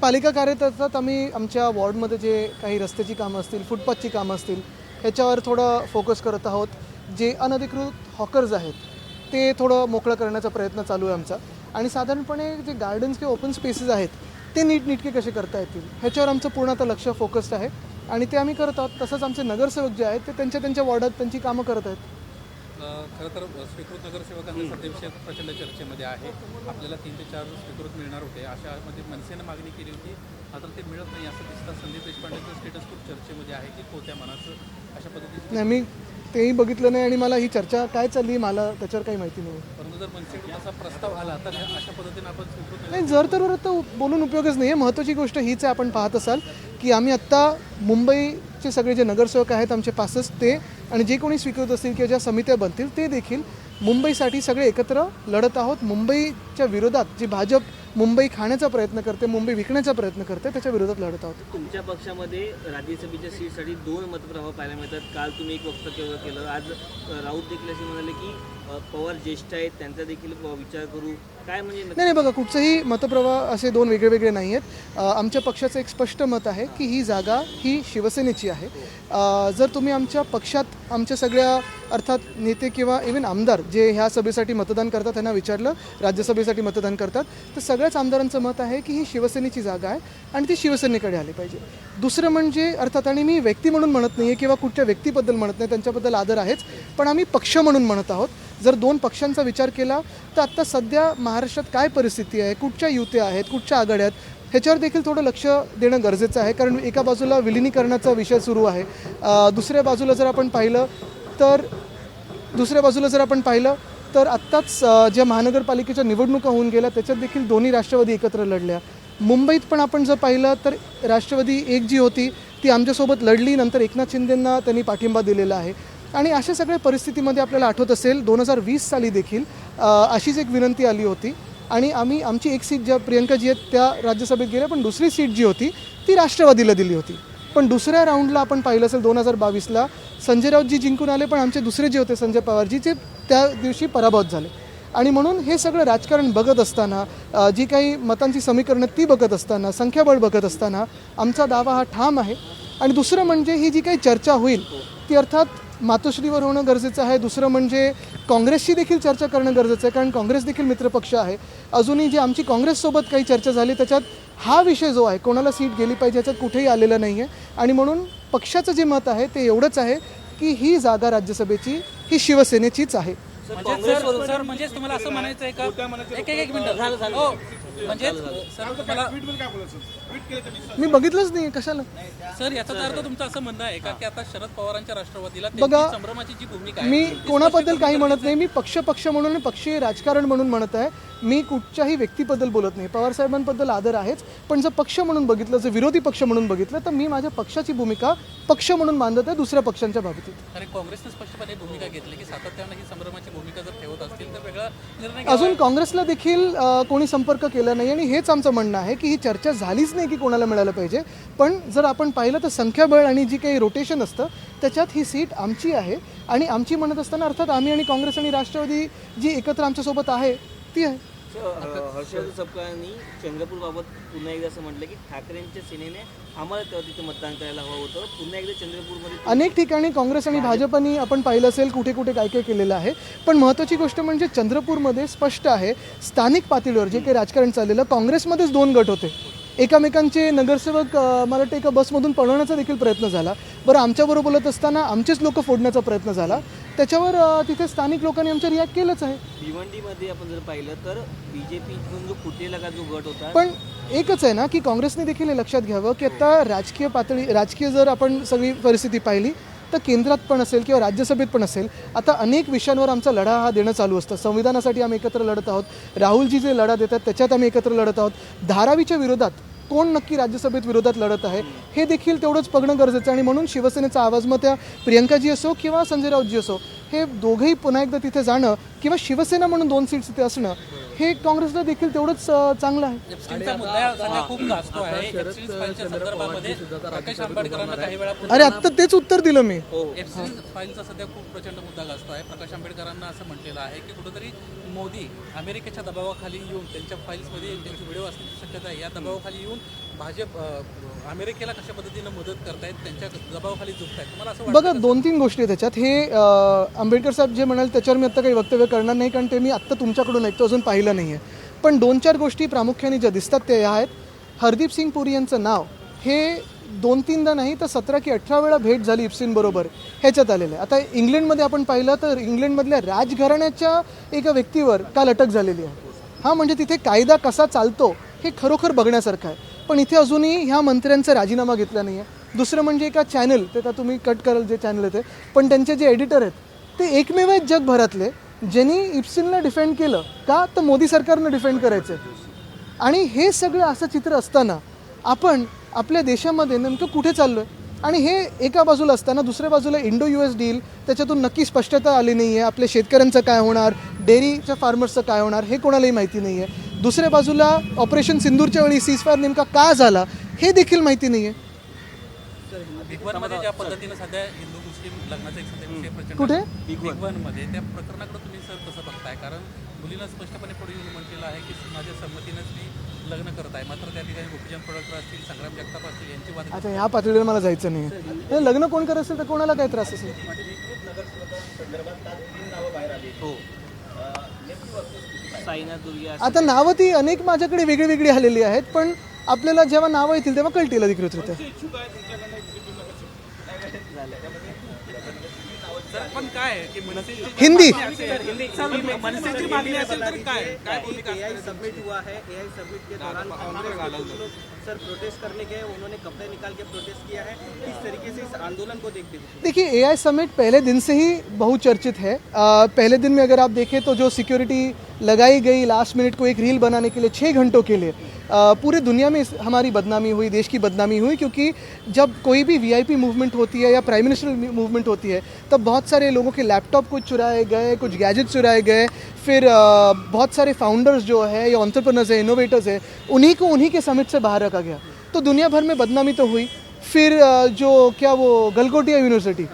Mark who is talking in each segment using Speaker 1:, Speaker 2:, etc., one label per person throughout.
Speaker 1: पालिका कार्यतर्फात आम्ही आमच्या वॉर्डमध्ये जे काही रस्त्याची कामं असतील, फुटपाथची कामं असतील, ह्याच्यावर थोडं फोकस करत आहोत. जे अनधिकृत हॉकर्स आहेत ते थोडं मोकळं करण्याचा प्रयत्न चालू आहे आमचा. आणि साधारणपणे जे गार्डन्स किंवा ओपन स्पेसेस आहेत ते नीटनेटके कसे करता येतील ह्याच्यावर आमचं पूर्ण आता लक्ष फोकस्ड आहे आणि ते आम्ही करत आहोत. तसंच आमचे नगरसेवक जे आहेत ते त्यांच्या वॉर्डात त्यांची कामं करत आहेत.
Speaker 2: खरं तर स्वीकृत नगरसेवकांचा सध्या विषय प्रचंड चर्चेमध्ये आहे. आपल्याला 3 ते 4 स्वीकृत मिळणार होते अशामध्ये मनसेनं मागणी केली होती, मात्र ते मिळत नाही असं दिसतं. संदीप देशपांडेचं स्टेटस खूप चर्चेमध्ये आहे की कोत्या मनाचं अशा पद्धतीने.
Speaker 1: नाही, मी तेही बघितलं नाही आणि मला ही चर्चा काय चालली मला त्याच्यावर काही माहिती नाही.
Speaker 2: परंतु जर मनसेकडून असा प्रस्ताव आला तर अशा पद्धतीने आपण स्वीकृत
Speaker 1: नाही, जर तर बोलून उपयोगच नाही आहे. महत्त्वाची गोष्ट हीच आहे, आपण पाहत असाल की आम्ही आत्ता मुंबईचे सगळे जे नगरसेवक आहेत आमचे पासच ते आणि जे कोणी स्वीकृत असतील किंवा ज्या समित्या बनतील ते देखील मुंबईसाठी सगळे एकत्र लढत आहोत. मुंबईच्या विरोधात जी भाजप मुंबई खाण्याचा प्रयत्न करते, मुंबई विकण्याचा प्रयत्न करते, त्याच्या विरोधात लढत आहोत.
Speaker 3: तुमच्या पक्षामध्ये राज्यसभेच्या सीटसाठी 2 मतप्रवाह पाहायला मिळतात. काल तुम्ही एक वक्तव्य केलं, आज राऊत देखील असे म्हणाले की पवार ज्येष्ठ आहेत, त्यांचा देखील विचार करू. काय म्हणजे
Speaker 1: नाही, बघा, कुठचंही मतप्रवाह असे 2 वेगळे नाही आहेत. आमच्या पक्षाचं एक स्पष्ट मत आहे की ही जागा ही शिवसेनेची आहे. जर तुम्ही आमच्या पक्षात आमच्या सगळ्या अर्थात नेते किंवा इव्हन आमदार जे ह्या सभेसाठी मतदान करतात त्यांना विचारलं, राज्यसभेसाठी मतदान करतात, तर सगळ्याच आमदारांचं मत आहे की ही शिवसेनेची जागा आहे आणि ती शिवसेनेकडे आली पाहिजे. दुसरं म्हणजे अर्थात, आणि मी व्यक्ती म्हणून म्हणत नाही आहे किंवा कुठच्या व्यक्तीबद्दल म्हणत नाही, त्यांच्याबद्दल आदर आहेच, पण आम्ही पक्ष म्हणून म्हणत आहोत. जर 2 पक्षांचा विचार केला तर आत्ता सध्या महाराष्ट्रात काय परिस्थिती आहे, कुठच्या युत्या आहेत, कुठच्या आघाड्या आहेत, ह्याच्यावर देखील थोडं लक्ष देणं गरजेचं आहे. कारण एका बाजूला विलिनीकरणाचा विषय सुरू आहे, दुसऱ्या बाजूला जर आपण पाहिलं तर आत्ताच ज्या महानगरपालिकेच्या निवडणुका होऊन गेल्या त्याच्यात देखील दोन्ही राष्ट्रवादी एकत्र लढल्या. मुंबईत पण आपण जर पाहिलं तर राष्ट्रवादी एक जी होती ती आमच्यासोबत लढली, नंतर एकनाथ शिंदेंना त्यांनी पाठिंबा दिलेला आहे. आणि अशा सगळ्या परिस्थितीमध्ये आपल्याला आठवत असेल 2020 साली देखील अशीच एक विनंती आली होती आणि आमची एक सीट ज्या प्रियंकाजी आहेत त्या राज्यसभेत गेल्या, पण दुसरी सीट जी होती ती राष्ट्रवादीला दिली होती. पण दुसऱ्या राऊंडला आपण पाहिलं असेल 2022ला संजय राऊतजी जिंकून आले, पण आमचे दुसरे जे होते संजय पवारजी ते त्या दिवशी पराभूत झाले. आणि म्हणून हे सगळं राजकारण बघत असताना, जी काही मतांची समीकरणं ती बघत असताना, संख्याबळ बघत असताना आमचा दावा हा ठाम आहे. आणि दुसरं म्हणजे ही जी काही चर्चा होईल ती अर्थात मातोश्रीवर होणं गरजेचं आहे. दुसरं म्हणजे काँग्रेसशी देखील चर्चा करणं गरजेचं आहे, कारण काँग्रेस देखील मित्रपक्ष आहे. अजूनही जी आमची काँग्रेससोबत काही चर्चा झाली त्याच्यात हा विषय जो आहे कोणाला सीट गेली पाहिजे याच्यात कुठेही आलेला नाही आहे. आणि म्हणून पक्षाचं जे मत आहे ते एवढंच आहे की ही जागा राज्यसभेची ही शिवसेनेचीच आहे.
Speaker 2: म्हणजे तुम्हाला असं म्हणायचं आहे का? एक मिनिट झालं हो, म्हणजे सर मला
Speaker 1: मी बघितलंच नाही कशाला
Speaker 2: सर, याचा अर्थ तुमचं असं म्हणणं आहे का की आता शरद पवारांच्या राष्ट्रवादीला
Speaker 1: बघा,
Speaker 2: संभ्रमाची जी भूमिका आहे
Speaker 1: मी कोणाबद्दल काही म्हणत नाही. मी पक्ष म्हणून पक्षीय राजकारण म्हणून म्हणत आहे. मी कुठच्याही व्यक्तीबद्दल बोलत नाही. पवारसाहेबांबद्दल आदर आहेच, पण जर पक्ष म्हणून बघितलं, जर विरोधी पक्ष म्हणून बघितलं तर मी माझ्या पक्षाची भूमिका पक्ष म्हणून मांडत आहे दुसऱ्या पक्षांच्या बाबतीत.
Speaker 2: आणि काँग्रेसने स्पष्टपणे भूमिका घेतली की सातत्यानं ही संभ्रमाची भूमिका जर ठेवत असतील तर वेगळा निर्णय.
Speaker 1: अजून काँग्रेसला देखील कोणी संपर्क केला नाही आणि हेच आमचं म्हणणं आहे की ही चर्चा झालीच नाही की कोणाला मिळालं पाहिजे. पण जर आपण पाहिलं तर संख्याबळ आणि जी काही रोटेशन असतं त्याच्यात ही सीट आमची आहे. आणि आमची म्हणत असताना अर्थात आम्ही आणि काँग्रेस आणि राष्ट्रवादी जी एकत्र आमच्यासोबत आहे ती आहे.
Speaker 3: हर्षवर्धन सपकाळांनी चंद्रपूरबाबत पुन्हा एकदा असं म्हटलं की ठाकरेंच्या सेनेने आम्हाला तेव्हा तिथे मतदान करायला हवं होतं. पुन्हा एकदा चंद्रपूरमध्ये
Speaker 1: अनेक ठिकाणी काँग्रेस आणि भाजपनी आपण पाहिलं असेल कुठे काय केलेलं आहे. पण महत्त्वाची गोष्ट म्हणजे चंद्रपूरमध्ये स्पष्ट आहे स्थानिक पातळीवर जे काही राजकारण चाललेलं, काँग्रेसमध्येच 2 गट होते. एकामेकांचे नगरसेवक मला वाटतं एका बसमधून पळवण्याचा देखील प्रयत्न झाला. बरं, आमच्याबरोबर बोलत असताना आमचेच लोक फोडण्याचा प्रयत्न झाला. त्याच्यावर तिथे स्थानिक लोकांनी आमच्या रिॲक्ट केलंच आहे.
Speaker 3: भिवंडीमध्ये आपण जर पाहिलं तर बीजेपीतून जो फुटलेला का जो गट होता,
Speaker 1: पण एकच आहे ना की काँग्रेसने देखील हे लक्षात घ्यावं की आता राजकीय जर आपण सगळी परिस्थिती पाहिली तर केंद्रात पण असेल किंवा राज्यसभेत पण असेल, आता अनेक विषयांवर आमचा लढा हा देणं चालू असतं. संविधानासाठी आम्ही एकत्र लढत आहोत, राहुलजी जे लढा देतात त्याच्यात आम्ही एकत्र लढत आहोत. धारावीच्या विरोधात कोण नक्की राज्यसभेत विरोधात लढत आहे हे देखील तेवढंच बघणं गरजेचं आहे. आणि म्हणून शिवसेनेचा आवाज, मग त्या प्रियंकाजी असो किंवा संजय राऊतजी असो, हे दोघंही पुन्हा एकदा तिथे जाणं किंवा शिवसेना म्हणून 2 सीट्स तिथे असणं हे काँग्रेसला देखील तेवढंच चांगलं आहे.
Speaker 2: एप्स्टीनचा मुद्दा सध्या खूप गाजतो आहे. एप्स्टीन फाईलच्या संदर्भामध्ये प्रकाश आंबेडकरांना काही वेळा
Speaker 1: अरे आत्ता तेच उत्तर दिलं मी.
Speaker 2: एप्स्टीन फाईलचा सध्या खूप प्रचंड मुद्दा गाजतो आहे. प्रकाश आंबेडकरांना असं म्हटलेलं आहे की कुठेतरी मोदी अमेरिकेच्या दबावाखाली येऊन त्यांच्या फाईल्समध्ये त्यांचे व्हिडिओ असण्याची शक्यता आहे. या दबावाखाली येऊन भाजप अमेरिकेला कशा पद्धतीनं मदत करतायत, त्यांच्या दबावाखाली झुकतायत. तुम्हाला असं
Speaker 1: बघा 2-3 गोष्टी आहेत त्याच्यात. हे आंबेडकर साहेब जे म्हणाल त्याच्यावर मी आत्ता काही वक्तव्य करणार नाही, कारण ते मी आत्ता तुमच्याकडून ऐकतो, अजून पाहिलं नाही आहे. पण 2-4 गोष्टी प्रामुख्याने ज्या दिसतात ते ह्या आहेत. हरदीप सिंग पुरी यांचं नाव हे 2-3दा नाही तर 17 की 18 वेळा भेट झाली इप्सिन बरोबर ह्याच्यात आलेलं आहे. आता इंग्लंडमध्ये आपण पाहिलं तर इंग्लंडमधल्या राजघराण्याच्या एका व्यक्तीवर काल अटक झालेली आहे. हां, म्हणजे तिथे कायदा कसा चालतो हे खरोखर बघण्यासारखं आहे. पण इथे अजूनही ह्या मंत्र्यांचा राजीनामा घेतला नाही आहे. दुसरं म्हणजे एका चॅनल, ते आता तुम्ही कट कराल जे चॅनल आहे ते, पण त्यांचे जे एडिटर आहेत ते एकमेव आहेत जगभरातले ज्यांनी इप्सिनला डिफेंड केलं. का तर मोदी सरकारनं डिफेंड करायचं. आणि हे सगळं असं चित्र असताना आपण आपल्या देशामध्ये नेमकं कुठे चाललो आहे. आणि हे एका बाजूला असताना दुसऱ्या बाजूला इंडो US डील, त्याच्यातून नक्की स्पष्टता आली नाही आहे. आपल्या शेतकऱ्यांचं काय होणार, डेअरीच्या फार्मर्सचं काय होणार हे कोणालाही माहिती नाही आहे. दुसऱ्या बाजूला ऑपरेशन सिंदूरच्या वेळी सीजफायर नेमका का झाला हे देखील माहिती नाही आहे.
Speaker 2: बिगवनमध्ये ज्या पद्धतीनं सध्या हिंदू मुस्लिम लग्नाचा एक सध्या विषय प्रचंड
Speaker 1: कुठे?
Speaker 2: बिगवनमध्ये त्या प्रकरणाकडे तुम्ही सर कसं बघताय? कारण मुलीनं स्पष्टपणे पुढे येऊन म्हटलेलं आहे की माझ्या संमतीनंच मी लग्न करत आहे. मात्र त्या ठिकाणी गोपीचंद पडळकर असतील, संग्राम जगताप असतील यांची वाद.
Speaker 1: आता ह्या पातळीवर मला जायचं नाही आहे. लग्न कोण करत असेल तर कोणाला काय त्रास असेल.
Speaker 3: साईनाथ दुर्गे
Speaker 1: आता नावं ती अनेक माझ्याकडे वेगळी वेगळी आलेली आहेत, पण आपल्याला जेव्हा नावं येतील तेव्हा कळतील अधिकृतरित्या.
Speaker 2: पण काय की मनसेची
Speaker 1: हिंदी
Speaker 2: मनसेची मागणी असेल तर काय काय भूमिका
Speaker 4: AI सबमिट हुआ है। AI सबमिट के दौरान कांग्रेस के कुछ लोग सर प्रोटेस्ट करने गए, उन्होंने कपड़े निकाल के प्रोटेस्ट किया है। किस तरीके से इस आंदोलन को देखते हैं?
Speaker 1: देखिए AI समिट पहले दिन से ही बहुचर्चित है. पहले दिन में अगर आप देखें तो जो सिक्योरिटी लगाई गई लास्ट मिनट को एक रील बनाने के लिए 6 घंटों के लिए, पूरे दुनिया में हमारी बदनामी हुई, देश की बदनामी हुई. क्योंकि जब कोई भी VIP मूवमेंट होती है या प्राइम मिनिस्टर मूवमेंट होती है तब बहुत सारे लोगों के लैपटॉप कुछ चुराए गए, कुछ गैजेट चुराए गए. फिर बहुत सारे फाउंडर्स जो है या एंटरप्रेन्योर्स है, इनोवेटर्स है, उन्हीं को उन्हीं के समिट से बाहर रखा गया. तो दुनिया भर में बदनामी तो हुई. फिर जो क्या वो गलगोटिया यूनिवर्सिटी,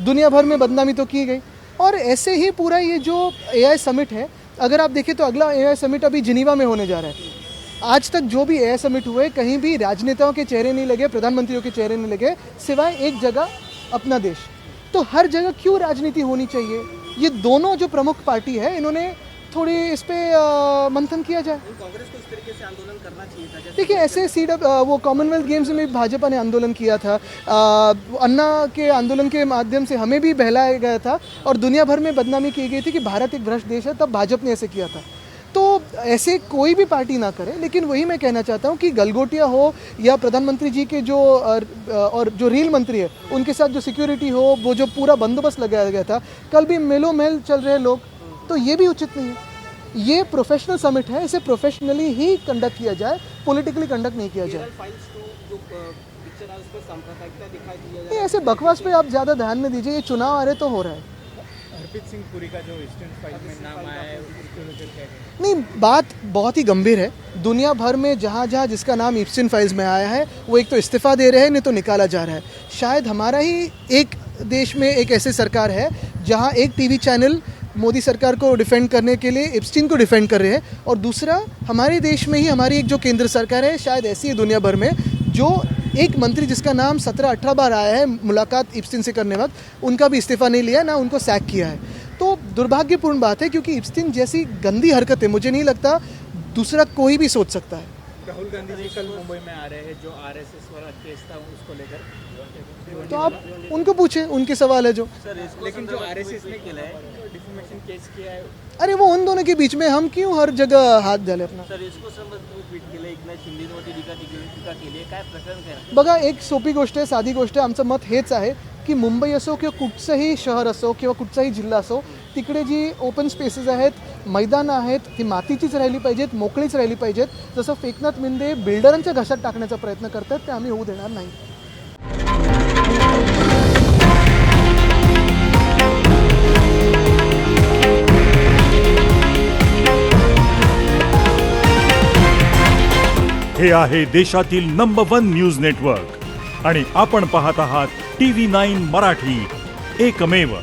Speaker 1: दुनिया भर में बदनामी तो की गई. और ऐसे ही पूरा ये जो AI समिट है, अगर आप देखें तो अगला AI समिट अभी जिनीवा में होने जा रहा है. आज तक जो भी AI समिट हुए कहीं भी राजनेताओं के चेहरे नहीं लगे, प्रधानमंत्रियों के चेहरे नहीं लगे, सिवाय एक जगह अपना देश. तो हर जगह क्यों राजनीति होनी चाहिए? ये दोनों जो प्रमुख पार्टी है इन्होंने थोड़ी इस पे मंथन किया जाए.
Speaker 4: कांग्रेस को इस तरीके से आंदोलन करना चाहिए था। जैसे
Speaker 1: देखिए ऐसे वो कॉमनवेल्थ गेम्स में भाजपा ने आंदोलन किया था. अन्ना के आंदोलन के माध्यम से हमें भी बहलाया गया था और दुनिया भर में बदनामी की गई थी कि भारत एक भ्रष्ट देश है, तब भाजपा ने ऐसे किया था. तो ऐसे कोई भी पार्टी ना करे. लेकिन वही मैं कहना चाहता हूँ कि गलगोटिया हो या प्रधानमंत्री जी के जो और जो रेल मंत्री है उनके साथ जो सिक्योरिटी हो, वो जो पूरा बंदोबस्त लगाया गया था, कल भी मेलो मेल चल रहे लोग, तो ये भी उचित नहीं है. ये प्रोफेशनल समिट है, इसे प्रोफेशनली ही कंडक्ट किया जाए, पॉलिटिकली कंडक्ट नहीं किया जाए.
Speaker 4: फाइल्स टू जो पिक्चर है उस पर सांप्रदायिकता दिखाई दी है।
Speaker 1: ये ऐसे बकवास पे आप ज़्यादा ध्यान न दीजिए. ये चुनाव आ रहे तो हो रहा है.
Speaker 5: हरप्रीत सिंह पुरी का जो ईस्टर्न फाइल में नाम आया है उसको लेकर क्या कहेंगे?
Speaker 1: नहीं, बात बहुत ही गंभीर है. दुनिया भर में जहाँ जहाँ जिसका नाम इप्सिन फाइल्स में आया है वो एक तो इस्तीफ़ा दे रहे हैं, नहीं तो निकाला जा रहा है. शायद हमारा ही एक देश में एक ऐसे सरकार है जहाँ एक TV चैनल मोदी सरकार को डिफेंड करने के लिए इप्सिन को डिफेंड कर रहे हैं, और दूसरा हमारे देश में ही हमारी एक जो केंद्र सरकार है, शायद ऐसी है दुनिया भर में, जो एक मंत्री जिसका नाम 17-18 बार आया है मुलाकात इप्सिन से करने वक्त, उनका भी इस्तीफ़ा नहीं लिया, ना उनको सैक किया है. तो दुर्भाग्यपूर्ण बात है, क्योंकि इप्सिन जैसी गंदी हरकतें मुझे नहीं लगता दूसरा कोई भी सोच सकता है.
Speaker 5: राहुल गांधी जी कल मुंबई में आ रहे हैं, जो RSS वाला केस था उसको लेकर,
Speaker 1: तो आप उनको पूछें, उनके सवाल है जो.
Speaker 5: लेकिन जो RSS ने केला है डिफेमेशन केस किया है,
Speaker 1: अरे वो उन दोनों के बीच में, हम क्यों हर जगह हाथ डाले अपना.
Speaker 3: सर इसको संबंध तुम्ही ट्विट केलं, एकनाथ शिंदेवरती टीका केली आहे, काय प्रकरण काय?
Speaker 1: बघा, एक सोपी गोष्ट आहे, साधी गोष्ट आहे. आमचं मत हेच आहे की मुंबई असो किंवा कुठचंही शहर असो किंवा कुठचाही जिल्हा असो, तिकडे जी ओपन स्पेसेस आहेत, मैदानं आहेत, ती मातीचीच राहिली पाहिजेत, मोकळीच राहिली पाहिजेत. जसं एकनाथ शिंदे बिल्डरांच्या घशात टाकण्याचा प्रयत्न करतात, ते आम्ही होऊ देणार नाही.
Speaker 6: हे आहे देशातील नंबर 1 न्यूज नेटवर्क आणि आपण पाहत आहात TV9 मराठी, एकमेव.